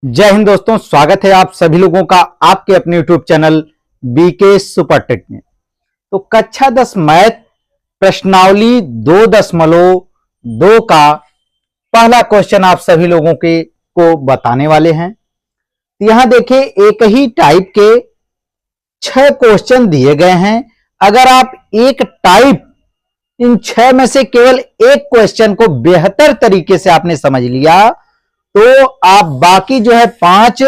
जय हिंद दोस्तों, स्वागत है आप सभी लोगों का आपके अपने YouTube channel BK super tech में। तो कक्षा 10 मैथ प्रश्नावली 2.2 का पहला क्वेश्चन आप सभी लोगों के को बताने वाले हैं। यहां देखिए, एक ही टाइप के 6 क्वेश्चन दिए गए हैं। अगर आप एक टाइप इन 6 में से केवल एक क्वेश्चन को बेहतर तरीके से आपने समझ लिया तो आप बाकी जो है 5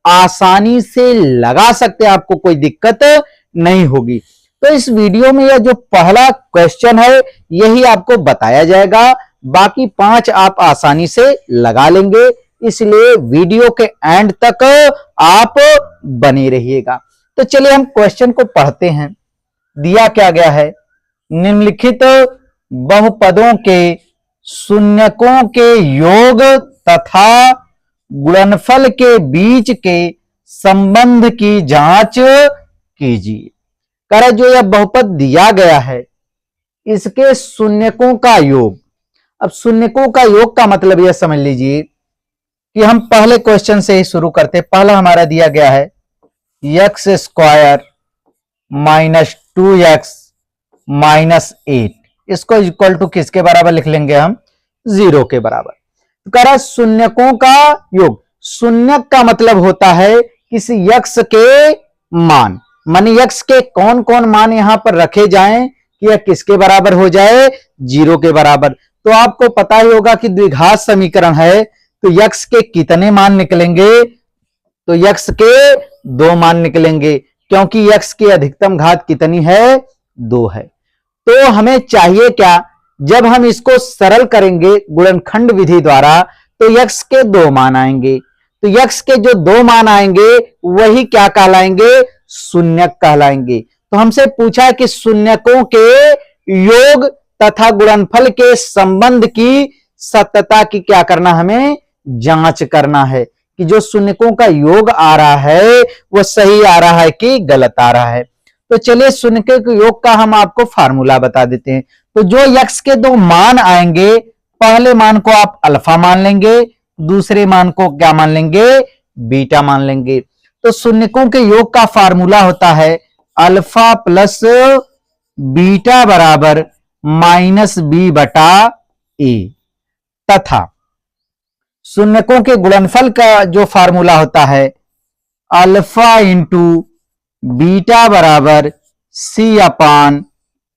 आसानी से लगा सकते हैं, आपको कोई दिक्कत नहीं होगी। तो इस वीडियो में यह जो पहला क्वेश्चन है यही आपको बताया जाएगा, बाकी 5 आप आसानी से लगा लेंगे, इसलिए वीडियो के एंड तक आप बने रहिएगा। तो चलिए हम क्वेश्चन को पढ़ते हैं। दिया क्या गया है, निम्नलिखित बहुपदों के शून्यकों के योग तथा गुणनफल के बीच के संबंध की जांच कीजिए। कह रहा जो यह बहुपद दिया गया है इसके शून्यकों का योग। अब शून्यकों का योग का मतलब यह समझ लीजिए कि हम पहले क्वेश्चन से ही शुरू करते हैं। पहला हमारा दिया गया है x square minus 2x minus 8, इसको इक्वल टू किसके बराबर लिख लेंगे हम, 0 के बराबर। तो कह रहा शून्यकों का योग। शून्यक का मतलब होता है किसी यक्ष के मान, मानी यक्ष के कौन कौन मान यहां पर रखे जाएं कि यह किसके बराबर हो जाए, 0 के बराबर। तो आपको पता ही होगा कि द्विघात समीकरण है, तो यक्ष के कितने मान निकलेंगे, तो यक्ष के 2 मान निकलेंगे, क्योंकि यक्ष की अधिकतम घात कितनी है, 2 है। तो हमें चाहिए क्या, जब हम इसको सरल करेंगे गुणनखंड विधि द्वारा तो यक्ष के 2 मान आएंगे। तो यक्ष के जो 2 मान आएंगे वही क्या कहलाएंगे, शून्यक कहलाएंगे। तो हमसे पूछा है कि शून्यकों के योग तथा गुणनफल के संबंध की सत्यता की क्या करना, हमें जांच करना है कि जो शून्यकों का योग आ रहा है वो सही आ रहा है कि गलत आ रहा है। तो चलिए शून्यकों के योग का हम आपको फार्मूला बता देते हैं। तो जो यक्ष के 2 मान आएंगे, पहले मान को आप अल्फा मान लेंगे, दूसरे मान को क्या मान लेंगे, बीटा मान लेंगे। तो शून्यकों के योग का फार्मूला होता है अल्फा प्लस बीटा बराबर माइनस बी बटा ए, तथा शून्यकों के गुणनफल का जो फार्मूला होता है अल्फा इंटू बीटा बराबर सी अपान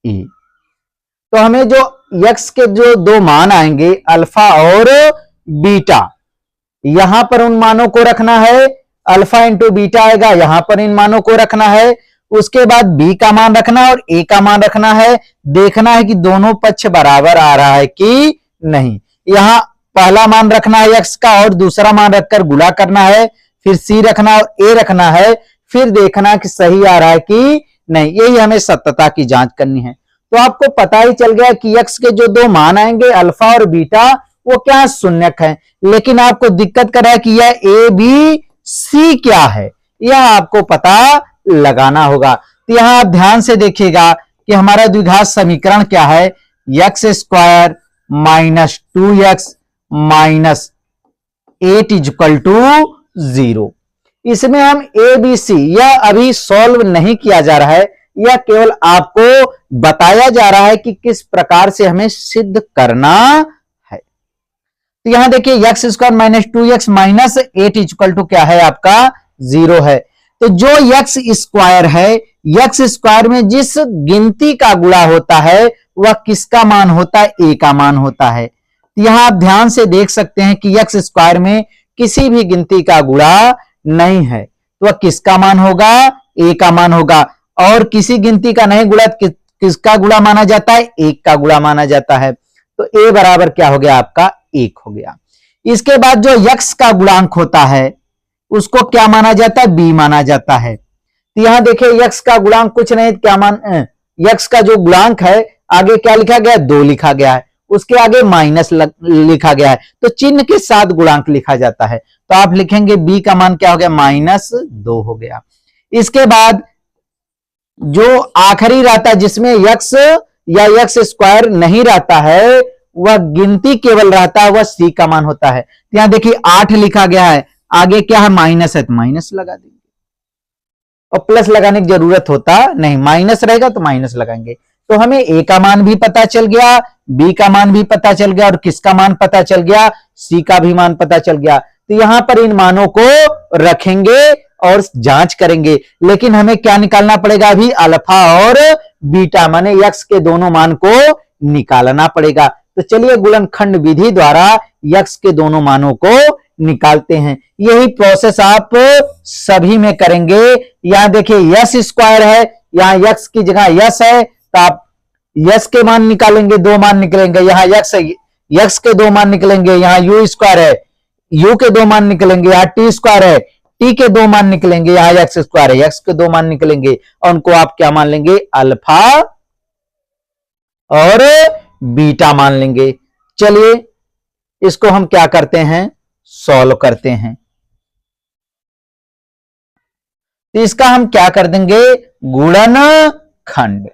ए। तो हमें जो यक्ष के जो 2 मान आएंगे अल्फा और बीटा, यहां पर उन मानों को रखना है, अल्फा इंटू बीटा आएगा, यहां पर इन मानों को रखना है। उसके बाद बी का मान रखना और ए का मान रखना है, देखना है कि दोनों पक्ष बराबर आ रहा है कि नहीं। यहां पहला मान रखना है यक्ष का और दूसरा मान रखकर गुणा करना है, फिर सी रखना और ए रखना है, फिर देखना कि सही आ रहा है कि नहीं। यही हमें सत्यता की जांच करनी है। तो आपको पता ही चल गया कि यक्ष के जो 2 मान आएंगे अल्फा और बीटा वो क्या शून्यक है, लेकिन आपको दिक्कत कर रहा है कि यह ए बी सी क्या है, यह आपको पता लगाना होगा। तो यहां आप ध्यान से देखिएगा कि हमारा द्विघात समीकरण क्या है, x square minus 2x minus 8 equal to 0। इसमें हम ए बी सी यह अभी सॉल्व नहीं किया जा रहा है, यह केवल आपको बताया जा रहा है कि किस प्रकार से हमें सिद्ध करना है। तो यहां देखिए x square minus 2x minus 8 equal to क्या है, आपका 0 है। तो जो एक्स स्क्वायर है, एक्स स्क्वायर में जिस गिनती का गुणा होता है वह किसका मान होता है, ए का मान होता है। तो यहां आप ध्यान से देख सकते हैं कि एक्स स्क्वायर में किसी भी गिनती का गुणा नहीं है, तो वह किसका मान होगा, ए का मान होगा। और किसी गिनती का नहीं गुणा किसका गुणा माना जाता है, 1 का गुणा माना जाता है। तो ए बराबर क्या हो गया, आपका 1 हो गया। इसके बाद जो यक्ष का गुणांक होता है उसको क्या माना जाता है, बी माना जाता है। तो यहां देखिए यक्ष का गुणांक कुछ नहीं, क्या यक्ष का जो गुणांक है आगे क्या लिखा गया, 2 लिखा गया है, उसके आगे माइनस लिखा गया है, तो चिन्ह के साथ गुणांक लिखा जाता है। तो आप लिखेंगे बी का मान क्या हो गया, -2 हो गया। इसके बाद जो आखिरी रहता है जिसमें यक्ष या यक्ष स्क्वायर नहीं रहता है, वह गिनती केवल रहता है, वह सी का मान होता है। यहां देखिए 8 लिखा गया है, आगे क्या है माइनस है तो माइनस लगा देंगे, और प्लस लगाने की जरूरत होता नहीं, माइनस रहेगा तो माइनस लगाएंगे। तो हमें ए का मान भी पता चल गया, बी का मान भी पता चल गया, और किसका मान पता चल गया, सी का भी मान पता चल गया। तो यहां पर इन मानों को रखेंगे और जांच करेंगे, लेकिन हमें क्या निकालना पड़ेगा अभी, अल्फा और बीटा, माने यक्स के दोनों मान को निकालना पड़ेगा। तो चलिए गुणनखंड विधि द्वारा यक्स के दोनों मानों को निकालते हैं। यही प्रोसेस आप सभी में करेंगे। यहां देखिए यस स्क्वायर है, यहां यक्स की जगह यस है, तो आप यस के मान निकालेंगे, दो मान निकलेंगे, यहां यक्स है, यक्स के दो मान निकलेंगे, यहां यू स्क्वायर है, यू के दो मान निकलेंगे, यहां टी स्क्वायर है, टी के दो मान निकलेंगे, यहां एक्स स्क्वायर है, एक्स के दो मान निकलेंगे, और उनको आप क्या मान लेंगे, अल्फा और बीटा मान लेंगे। चलिए इसको हम क्या करते हैं, सॉल्व करते हैं। तो इसका हम क्या कर देंगे, गुणनखंड।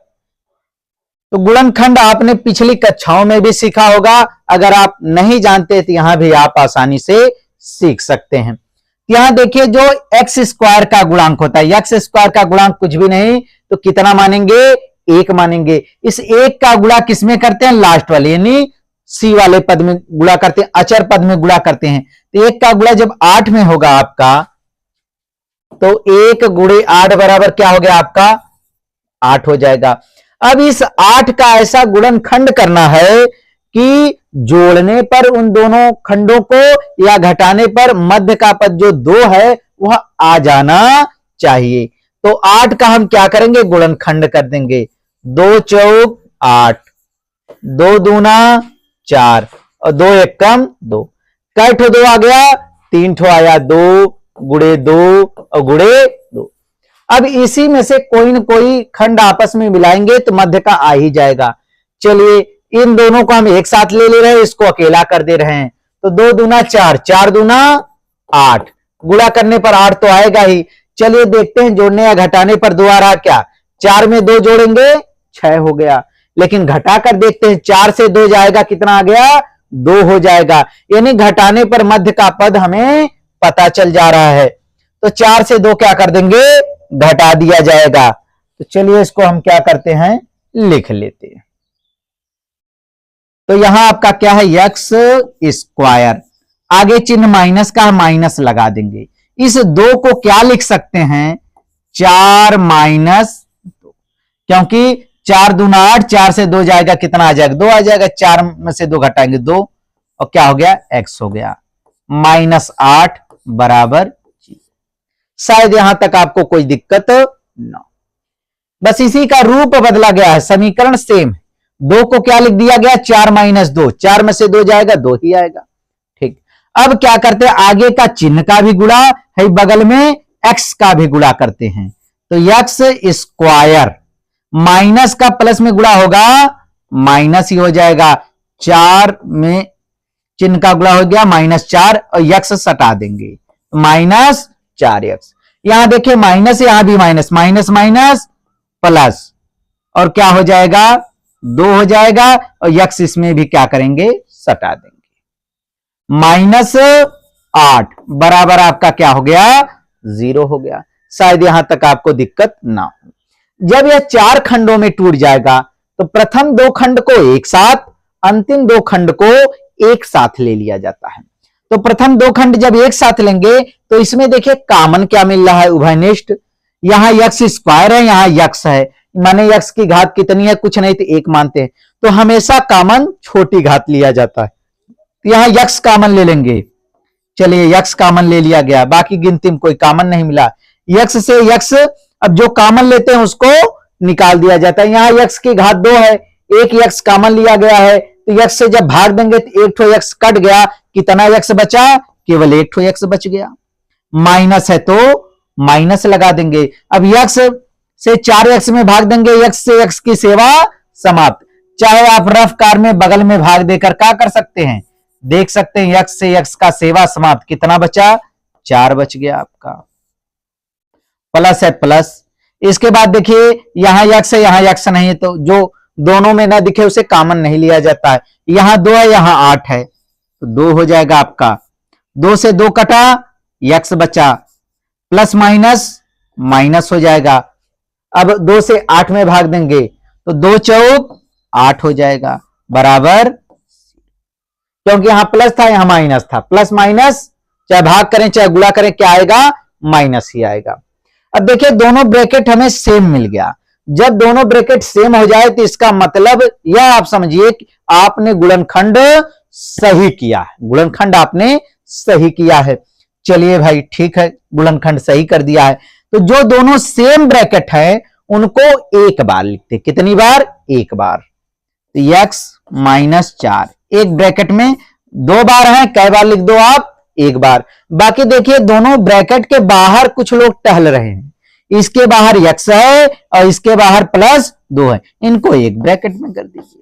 तो गुणनखंड आपने पिछली कक्षाओं में भी सीखा होगा, अगर आप नहीं जानते तो यहां भी आप आसानी से सीख सकते हैं। यहां देखिए जो एक्स स्क्वायर का गुणांक होता है, एक्स स्क्वायर का गुणांक कुछ भी नहीं तो कितना मानेंगे, एक मानेंगे। इस एक का गुणा किसमें करते हैं, लास्ट वाले यानी सी वाले पद में गुणा करते हैं, अचर पद में गुणा करते हैं। तो एक का गुणा जब 8 में होगा आपका, तो 1 गुणे 8 बराबर क्या हो गया आपका, 8 हो जाएगा। अब इस 8 का ऐसा गुणनखंड करना है कि जोड़ने पर उन दोनों खंडों को या घटाने पर मध्य का पद जो 2 है वह आ जाना चाहिए। तो 8 का हम क्या करेंगे, गुणनखंड कर देंगे। 2 चौक 8, 2 दूना 4 और 2 एक कम 2, कै ठो 2 आ गया, 3 ठो आया, 2 गुणे 2 और गुणे 2। अब इसी में से कोई न कोई खंड आपस में मिलाएंगे तो मध्य का आ ही जाएगा। चलिए इन दोनों को हम एक साथ ले रहे हैं, इसको अकेला कर दे रहे हैं। तो 2 दूना 4, 4 दूना 8, गुणा करने पर 8 तो आएगा ही। चलिए देखते हैं जोड़ने या घटाने पर 2 आ रहा क्या, 4 में 2 जोड़ेंगे 6 हो गया, लेकिन घटा कर देखते हैं 4 से 2 जाएगा, कितना आ गया, 2 हो जाएगा। यानी घटाने पर मध्य का पद हमें पता चल जा रहा है। तो 4 से 2 क्या कर देंगे, घटा दिया जाएगा। तो चलिए इसको हम क्या करते हैं, लिख लेते हैं। तो यहां आपका क्या है, एक्स स्क्वायर, आगे चिन्ह माइनस का, माइनस लगा देंगे। इस 2 को क्या लिख सकते हैं, 4 माइनस 2, क्योंकि 4 दूना 8, 4 से 2 जाएगा, कितना आ जाएगा, 2 आ जाएगा, 4 में से 2 घटाएंगे 2, और क्या हो गया, एक्स हो गया, -8 बराबर। शायद यहां तक आपको कोई दिक्कत ना, बस इसी का रूप बदला गया है, समीकरण सेम। 2 को क्या लिख दिया गया, 4 माइनस 2, 4 में से 2 जाएगा, 2 ही आएगा। ठीक, अब क्या करते हैं, आगे का चिन्ह का भी गुणा है, बगल में एक्स का भी गुणा करते हैं। तो एक्स स्क्वायर, माइनस का प्लस में गुणा होगा, माइनस ही हो जाएगा, 4 में चिन्ह का गुणा हो गया -4, और यक्स सटा देंगे, -4x। यहां देखिए माइनस, यहां भी माइनस, माइनस माइनस प्लस, और क्या हो जाएगा, 2 हो जाएगा, और यक्स इसमें भी क्या करेंगे, सटा देंगे। -8 बराबर आपका क्या हो गया, 0 हो गया। शायद यहां तक आपको दिक्कत ना हो। जब यह 4 खंडों में टूट जाएगा तो प्रथम 2 खंड को एक साथ, अंतिम 2 खंड को एक साथ ले लिया जाता है। तो प्रथम 2 खंड जब एक साथ लेंगे तो इसमें देखिए कॉमन क्या मिल रहा है, उभयनिष्ठ। यहां यक्स स्क्वायर है, यहां यक्स है, माने यक्स की घात कितनी है, कुछ नहीं तो 1 मानते हैं, तो हमेशा कॉमन छोटी घात लिया जाता है। यहां यक्स कॉमन ले लेंगे। चलिए यक्स कॉमन ले लिया गया, बाकी गिनती में कोई कॉमन नहीं मिला। यक्स से यक्स, अब जो कॉमन लेते हैं उसको निकाल दिया जाता है। यहां यक्स की घात 2 है, एक यक्स कॉमन लिया गया है, तो यक्स से जब भाग देंगे तो 1 ठो यक्स कट गया, कितना यक्स बचा, केवल 1 ठो यक्स बच गया। माइनस है तो माइनस लगा देंगे। अब यक्स से 4 यक्स में भाग देंगे, यक्स से यक्स की सेवा समाप्त। चाहे आप रफ कार में बगल में भाग देकर क्या कर सकते हैं, देख सकते हैं, यक्स से यक्स का सेवा समाप्त, कितना बचा, 4 बच गया आपका। प्लस है प्लस, इसके बाद देखिए यहां यक्स है, यहां यक्स नहीं है, तो जो दोनों में ना दिखे उसे कॉमन नहीं लिया जाता है। यहां 2 है, यहां 8 है, तो 2 हो जाएगा आपका। 2 से 2 कटा, x बचा, प्लस माइनस माइनस हो जाएगा। अब 2 से 8 में भाग देंगे तो 2 चौक 8 हो जाएगा, बराबर, क्योंकि यहां प्लस था यहां माइनस था, प्लस माइनस चाहे भाग करें चाहे गुणा करें क्या आएगा, माइनस ही आएगा। अब देखिए दोनों ब्रैकेट हमें सेम मिल गया। जब दोनों ब्रैकेट सेम हो जाए तो इसका मतलब यह आप समझिए कि आपने गुणनखंड सही किया है, गुणनखंड आपने सही किया है। चलिए भाई ठीक है, गुणनखंड सही कर दिया है। तो जो दोनों सेम ब्रैकेट है उनको एक बार लिखते, कितनी बार, एक बार। तो x माइनस 4 एक ब्रैकेट में 2 बार है, कई बार लिख दो आप, एक बार। बाकी देखिए दोनों ब्रैकेट के बाहर कुछ लोग टहल रहे हैं, इसके बाहर x है और इसके बाहर प्लस 2 है, इनको एक ब्रैकेट में कर दीजिए,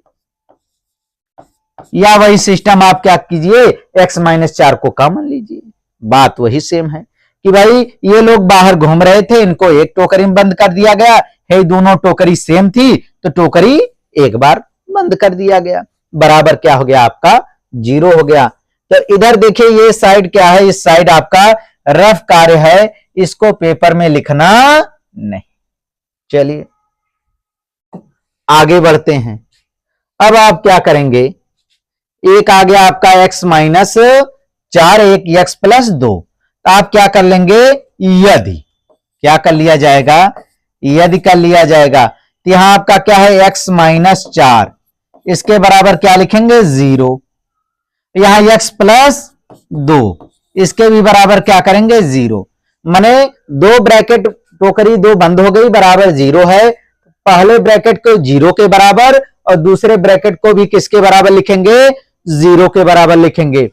या वही सिस्टम आप क्या कीजिए, x माइनस 4 को कॉमन लीजिए। बात वही सेम है कि भाई ये लोग बाहर घूम रहे थे, इनको एक टोकरी में बंद कर दिया गया है, दोनों टोकरी सेम थी तो टोकरी एक बार बंद कर दिया गया, बराबर क्या हो गया आपका, 0 हो गया। तो इधर देखिए ये साइड क्या है, इस साइड आपका रफ कार्य है, इसको पेपर में लिखना नहीं। चलिए आगे बढ़ते हैं। अब आप क्या करेंगे, एक आ गया आपका x माइनस 4, एक x प्लस 2, तो आप क्या कर लेंगे, यदि क्या कर लिया जाएगा, यदि कर लिया जाएगा, तो यहां आपका क्या है x माइनस 4, इसके बराबर क्या लिखेंगे 0, यहां x प्लस 2, इसके भी बराबर क्या करेंगे 0, माने 2 ब्रैकेट टोकरी 2 बंद हो गई, बराबर 0 है। पहले ब्रैकेट को 0 के बराबर और दूसरे ब्रैकेट को भी किसके बराबर लिखेंगे, 0 के बराबर लिखेंगे।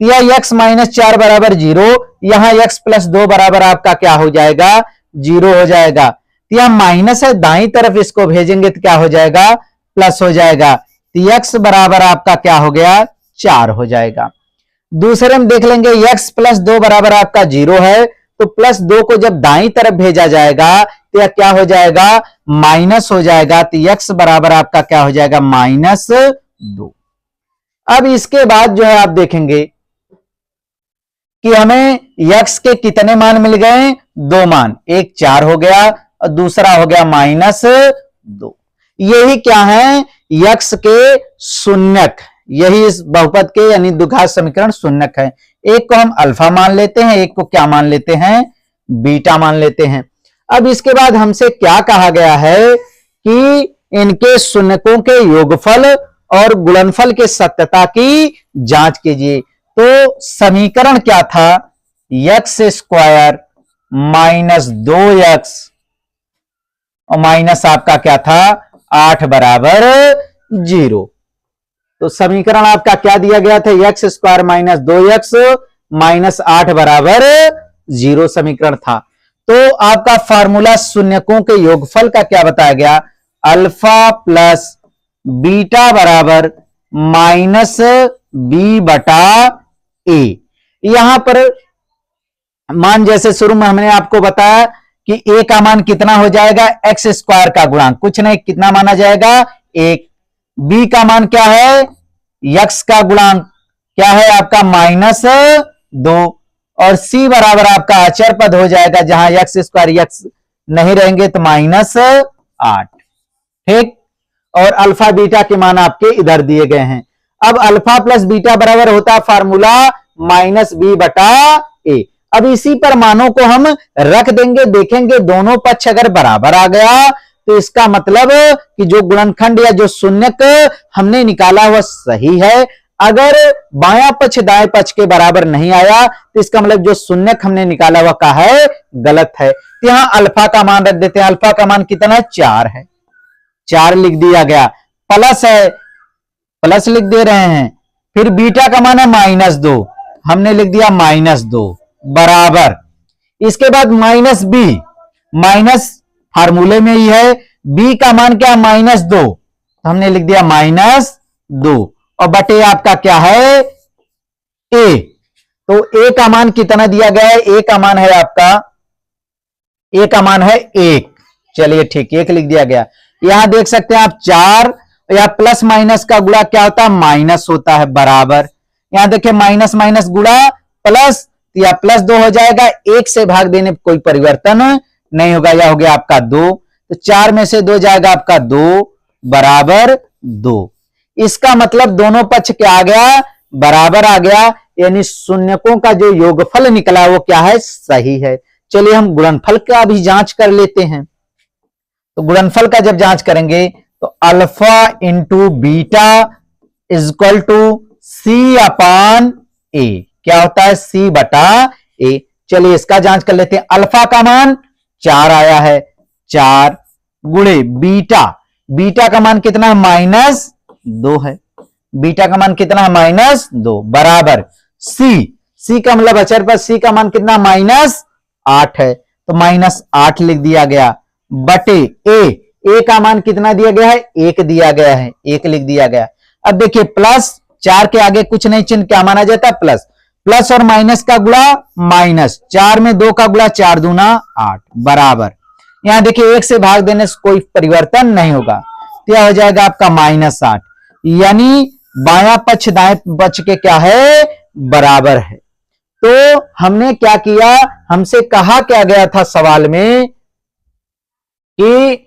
यह x माइनस 4 बराबर 0, यहां x प्लस 2 बराबर आपका क्या हो जाएगा, 0 हो जाएगा। तो यह माइनस है, दाईं तरफ इसको भेजेंगे तो क्या हो जाएगा, प्लस हो जाएगा। तो x बराबर आपका क्या हो गया, 4 हो जाएगा। दूसरे में देख लेंगे x प्लस 2 बराबर आपका 0 है, तो प्लस 2 को जब दाईं तरफ भेजा जाएगा तो यह क्या हो जाएगा, माइनस हो जाएगा। तो x बराबर आपका क्या हो जाएगा, माइनस 2। अब इसके बाद जो है आप देखेंगे कि हमें x के कितने मान मिल गए, 2 मान, एक 4 हो गया और दूसरा हो गया माइनस 2। यही क्या है, x के शून्यक, यही इस बहुपद के यानी द्विघात समीकरण शून्यक है। एक को हम अल्फा मान लेते हैं, एक को क्या मान लेते हैं, बीटा मान लेते हैं। अब इसके बाद हमसे क्या कहा गया है कि इनके शून्यकों के योगफल और गुणनफल के सत्यता की जांच कीजिए। तो समीकरण क्या था, x स्क्वायर माइनस 2x और माइनस आपका क्या था 8 बराबर 0। तो समीकरण आपका क्या दिया गया था, x square minus 2x minus 8 बराबर 0 समीकरण था। तो आपका फार्मूला शून्यकों के योगफल का क्या बताया गया, अल्फा प्लस बीटा बराबर माइनस बी बटा ए। यहां पर मान जैसे शुरू में हमने आपको बताया कि ए का मान कितना हो जाएगा, एक्स स्क्वायर का गुणांक, कुछ नहीं कितना माना जाएगा 1। बी का मान क्या है, यक्स का गुणांक क्या है आपका माइनस 2, और सी बराबर आपका अचर पद हो जाएगा, जहां यक्स स्क्वायर यक्स नहीं रहेंगे तो माइनस 8। ठीक, और अल्फा बीटा के मान आपके इधर दिए गए हैं। अब अल्फा प्लस बीटा बराबर होता है फार्मूला माइनस बी बटा ए। अब इसी पर मानों को हम रख देंगे, देखेंगे दोनों पक्ष अगर बराबर आ गया तो इसका मतलब कि जो गुणनखंड या जो शून्यक हमने निकाला वह सही है। अगर बायां पक्ष दाएं पक्ष के बराबर नहीं आया तो इसका मतलब जो शून्यक हमने निकाला वह का है, गलत है। तो यहां अल्फा का मान रख देते हैं, अल्फा का मान कितना है 4 है, 4 लिख दिया गया, प्लस है, प्लस लिख दे रहे हैं। फिर बीटा का मान है माइनस 2, हमने लिख दिया माइनस 2 बराबर, इसके बाद माइनस बी, माइनस फार्मूले में ही है, बी का मान क्या माइनस 2, तो हमने लिख दिया माइनस 2, और बटे आपका क्या है ए। तो ए का मान कितना दिया गया है, ए का मान है आपका, ए का मान है 1। चलिए ठीक, 1 लिख दिया गया। यहां देख सकते हैं आप 4 या प्लस माइनस का गुणा क्या होता है, माइनस होता है, बराबर। यहां देखिए माइनस माइनस गुणा प्लस, तो यह +2 हो जाएगा, 1 से भाग देने पर कोई परिवर्तन नहीं होगा, यह हो गया आपका 2। तो 4 में से 2 जाएगा आपका 2 बराबर 2। इसका मतलब दोनों पक्ष क्या आ गया, बराबर आ गया, यानी शून्यकों का जो योगफल निकला वो क्या है, सही है। चलिए हम गुणनफल का भी जांच कर लेते हैं। तो गुणनफल का जब जांच करेंगे तो alpha into beta equal to C upon A, क्या होता है, सी बटा ए। चलिए इसका जांच कर लेते हैं। अल्फा का मान 4 आया है, 4 गुणे बीटा, बीटा का मान कितना है, -2 है, बीटा का मान कितना है, -2 बराबर सी, सी का मतलब अचर पर सी का मान कितना, -8 है, तो -8 लिख दिया गया, बटे ए का मान कितना दिया गया है, 1 दिया गया है, 1 लिख दिया गया। अब देखिए प्लस 4 के आगे कुछ नहीं, चिन्ह क्या माना जाता है, प्लस, प्लस और माइनस का गुणा माइनस, 4 में 2 का गुणा, 4 दूना 8 बराबर, यहां देखिए 1 से भाग देने से कोई परिवर्तन नहीं होगा, तो यह हो जाएगा आपका -8, यानी बायां पक्ष दाएं पक्ष के क्या है, बराबर है। तो हमने क्या किया, हमसे कहा क्या गया था सवाल में कि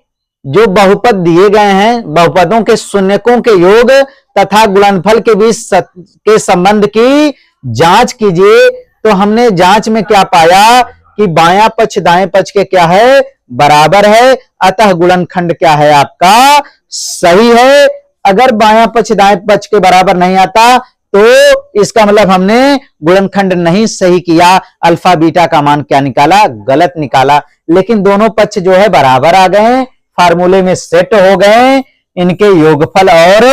जो बहुपद दिए गए हैं, बहुपदों के शून्यकों के योग तथा गुणनफल के बीच के संबंध की जांच कीजिए। तो हमने जांच में क्या पाया कि बायां पक्ष दाएं पक्ष के क्या है, बराबर है, अतः गुणनखंड क्या है आपका, सही है। अगर बायां पक्ष दाएं पक्ष के बराबर नहीं आता तो इसका मतलब हमने गुणनखंड नहीं सही किया, अल्फा बीटा का मान क्या निकाला, गलत निकाला। लेकिन दोनों पक्ष जो है बराबर आ गए, फार्मूले में सेट हो गए, इनके योगफल और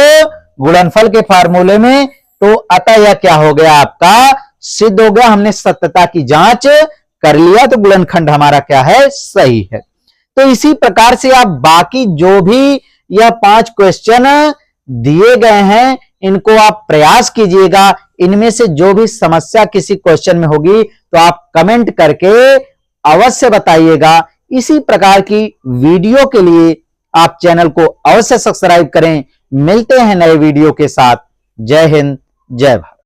गुणनफल के फार्मूले में, तो अतः यह क्या हो गया आपका, सिद्ध हो गया, हमने सत्यता की जांच कर लिया, तो गुणनखंड हमारा क्या है, सही है। तो इसी प्रकार से आप बाकी जो भी यह 5 क्वेश्चन दिए गए हैं इनको आप प्रयास कीजिएगा, इनमें से जो भी समस्या किसी क्वेश्चन में होगी तो आप कमेंट करके अवश्य बताइएगा। इसी प्रकार की वीडियो के लिए आप चैनल को अवश्य सब्सक्राइब करें। मिलते हैं नए वीडियो के साथ। जय हिंद, जय भारत।